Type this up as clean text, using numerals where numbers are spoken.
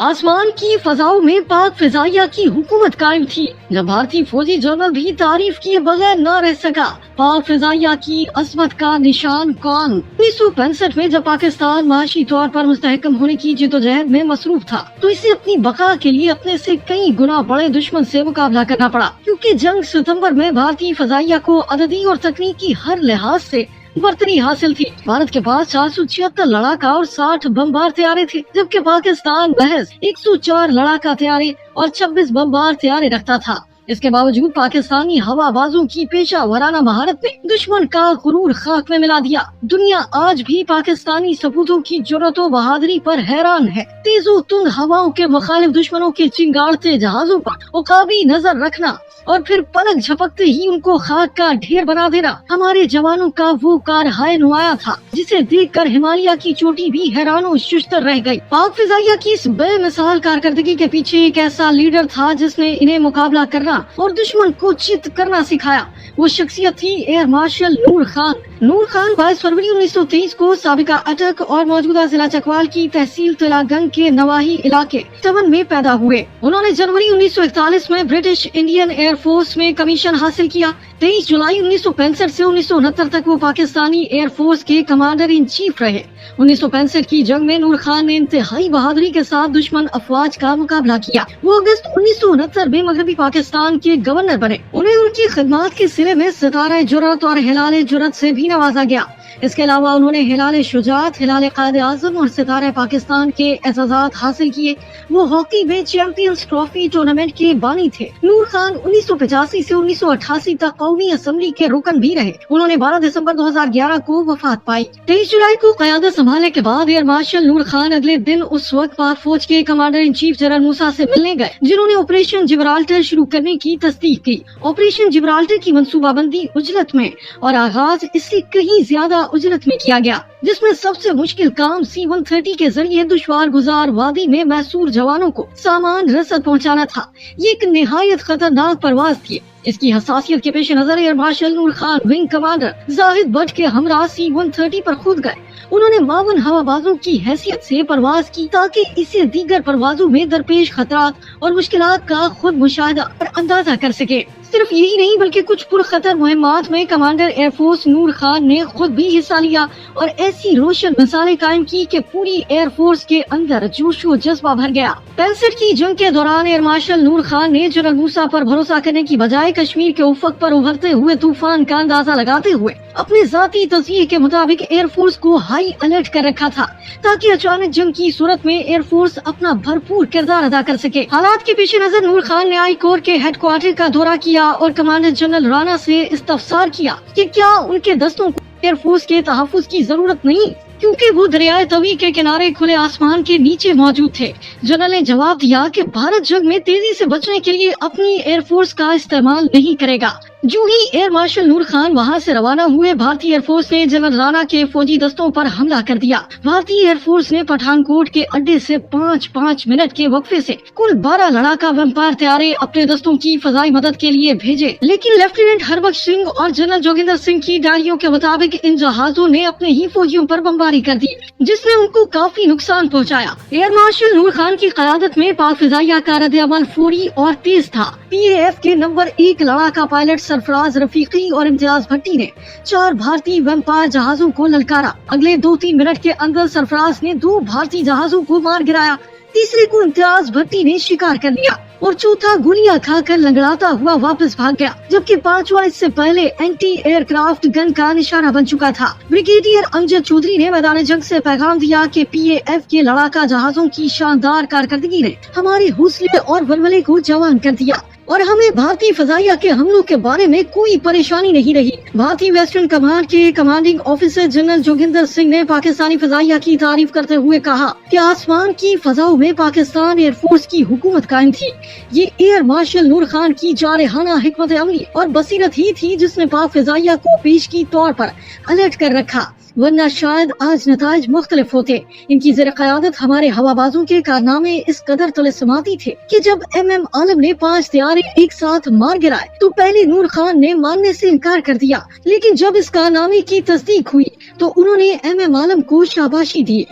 आसमान की फजाओं में पाक फिजाइया की हुकूमत कायम थी, जब भारतीय फौजी जनरल भी तारीफ किए बगैर न रह सका। पाक फिजाइया की अजमत का निशान कौन? 1965 में जब पाकिस्तान माशी तौर पर मुस्तहकम होने की जिदोजहद में मसरूफ था, तो इसे अपनी बका के लिए अपने से कई गुना बड़े दुश्मन से मुकाबला करना पड़ा, क्योंकि जंग सितंबर में भारतीय फिजाइया को अददी और तकनीकी हर लिहाज से बर्तरी हासिल थी। भारत के पास 476 लड़ाका और 60 बमबार तैयारे थे, जबकि पाकिस्तान महज 104 लड़ाका तैयारे और 26 बमबार तैयारे रखता था। इसके बावजूद पाकिस्तानी हवाबाजों की पेशा वराना महारत ने दुश्मन का गुरूर खाक में मिला दिया। दुनिया आज भी पाकिस्तानी सपूतों की जुर्रत और बहादुरी पर हैरान है। तेजो तुंग हवाओं के मुखालिफ दुश्मनों के चिंगाड़ते जहाजों पर उकाबी नजर रखना और फिर पलक झपकते ही उनको खाक का ढेर बना देना हमारे जवानों का वो कारहाय नुमाया था, जिसे देखकर हिमालय की चोटी भी हैरानो शुश्तर रह गई। पाक फिजाइया की इस बेमिसाल कारकर्दगी के पीछे एक ऐसा लीडर था जिसने इन्हें मुकाबला करना और दुश्मन को चित करना सिखाया। वो शख्सियत थी एयर मार्शल नूर खान। नूर खान 22 फरवरी 1923 को साबिका अटक और मौजूदा जिला चकवाल की तहसील तिलागंग के नवाही इलाके तवन में पैदा हुए। उन्होंने जनवरी 1941 में ब्रिटिश इंडियन एयर फोर्स में कमीशन हासिल किया। 23 जुलाई 1965 से 1969 तक वो पाकिस्तानी एयर फोर्स के कमांडर इन चीफ रहे। 1965 की जंग में नूर खान ने इंतहाई बहादुरी के साथ दुश्मन अफवाज का मुकाबला किया। वो अगस्त 1969 में मगरबी पाकिस्तान के गवर्नर बने। उन्हें उनकी खिदमत के सिले में सितारे जुर्रत और हिलाले जुर्रत से भी नवाजा गया। इसके अलावा उन्होंने हिलाले शुजात, हिलाले कायदे आजम और सितारे पाकिस्तान के एजाजात हासिल किए। वो हॉकी में चैंपियंस ट्रॉफी टूर्नामेंट के बानी थे। नूर खान 1985 से 1988 तक कौमी असम्बली के रुकन भी रहे। उन्होंने 12 दिसंबर 2011 को वफात पाई। 23 जुलाई को क़यादत संभालने के बाद एयर मार्शल नूर खान अगले दिन उस वक्त पाक फौज के कमांडर इन चीफ जनरल मूसा से मिलने गए, जिन्होंने ऑपरेशन जिब्राल्टर शुरू करने की तस्दीक की। ऑपरेशन जिब्राल्टर की मंसूबाबंदी उजलत में और आगाज इससे कहीं ज्यादा उजलत में किया गया, जिसमें सबसे मुश्किल काम C-130 के जरिए दुश्वार गुजार वादी में मैसूर जवानों को सामान रसद पहुंचाना था। ये एक निहायत खतरनाक परवाज थी। इसकी हसासियत के पेश नजर एयर मार्शल नूर खान विंग कमांडर जाहिद भट्ट के हमरा C-130 पर खुद गए। उन्होंने 52 हवाबाजों की हैसियत से परवाज की, ताकि इसे दीगर परवाजों में दरपेश खतरात और मुश्किलात का खुद मुशाहिदा और अंदाजा कर सके। सिर्फ यही नहीं बल्कि कुछ पुरखतर मुहिम्मात में कमांडर एयरफोर्स नूर खान ने खुद भी हिस्सा लिया और ऐसी रोशन मिसालें कायम की कि पूरी एयरफोर्स के अंदर जोश व जज्बा भर गया। 65 की जंग के दौरान एयर मार्शल नूर खान ने जनरल मूसा पर भरोसा करने की बजाय कश्मीर के उफक पर उभरते हुए तूफान का अंदाजा लगाते हुए अपने जाती तस्वीर के मुताबिक एयरफोर्स को हाई अलर्ट कर रखा था, ताकि अचानक जंग की सूरत में एयरफोर्स अपना भरपूर किरदार अदा कर सके। हालात के पेश नजर नूर खान ने आई कोर के हेडक्वार्टर का दौरा किया और कमांडर जनरल राणा से इस्तफसार किया कि क्या उनके दस्तों को एयरफोर्स के तहफ्फुज़ की जरूरत नहीं, क्योंकि वो दरियाए तवी के किनारे खुले आसमान के नीचे मौजूद थे। जनरल ने जवाब दिया कि भारत जंग में तेजी से बचने के लिए अपनी एयरफोर्स का इस्तेमाल नहीं करेगा। जो ही एयर मार्शल नूर खान वहां से रवाना हुए, भारतीय एयरफोर्स ने जनरल राणा के फौजी दस्तों पर हमला कर दिया। भारतीय एयरफोर्स ने पठानकोट के अड्डे से 5-5 मिनट के वक्फे से कुल 12 लड़ाका वेम्पायर तैयारे अपने दस्तों की फजाई मदद के लिए भेजे, लेकिन लेफ्टिनेंट हरबख्श सिंह और जनरल जोगिंदर सिंह की डायरियों के मुताबिक इन जहाजों ने अपने ही फौजियों पर बमबारी कर दी, जिसने उनको काफी नुकसान पहुँचाया। एयर मार्शल नूर खान की क़यादत में पाक फिजाइया का रद्द-ए-अमल फौरी और तेज था। PAF के नंबर 1 लड़ाका पायलट सरफराज रफीकी और इम्तियाज भट्टी ने 4 भारतीय वेम्पायर जहाजों को ललकारा। अगले 2-3 मिनट के अंदर सरफराज ने 2 भारतीय जहाजों को मार गिराया, तीसरे को इम्तियाज भट्टी ने शिकार कर लिया और चौथा गोलियां खाकर लंगड़ाता हुआ वापस भाग गया, जबकि 5वां इससे पहले एंटी एयरक्राफ्ट गन का निशाना बन चुका था। ब्रिगेडियर अमजद चौधरी ने मैदान जंग से पैगाम दिया कि PAF के लड़ाका जहाजों की शानदार कारकर्दगी ने हमारे हौसले और वलवले को जवान कर दिया और हमें भारतीय फजाइया के हमलों के बारे में कोई परेशानी नहीं रही। भारतीय वेस्टर्न कमांड के commanding officer general Joginder Singh ने पाकिस्तानी फजाइया की तारीफ करते हुए कहा कि आसमान की फजाओं में पाकिस्तान एयरफोर्स की हुकूमत कायम थी। ये एयर मार्शल नूर खान की जारहाना हिकमत अमली और बसीरत ही थी जिसने पाक फजाइया को पेशगी तौर पर अलर्ट कर रखा, वरना शायद आज नताइज मुख्तलिफ होते। इनकी ज़ेर क़यादत हमारे हवाबाजों के कारनामे इस कदर तिलिस्माती थे कि जब MM आलम ने 5 तैयारे एक साथ मार गिराए तो पहले नूर खान ने मानने से इनकार कर दिया, लेकिन जब इस कारनामे की तस्दीक हुई तो उन्होंने MM आलम को शाबाशी दी।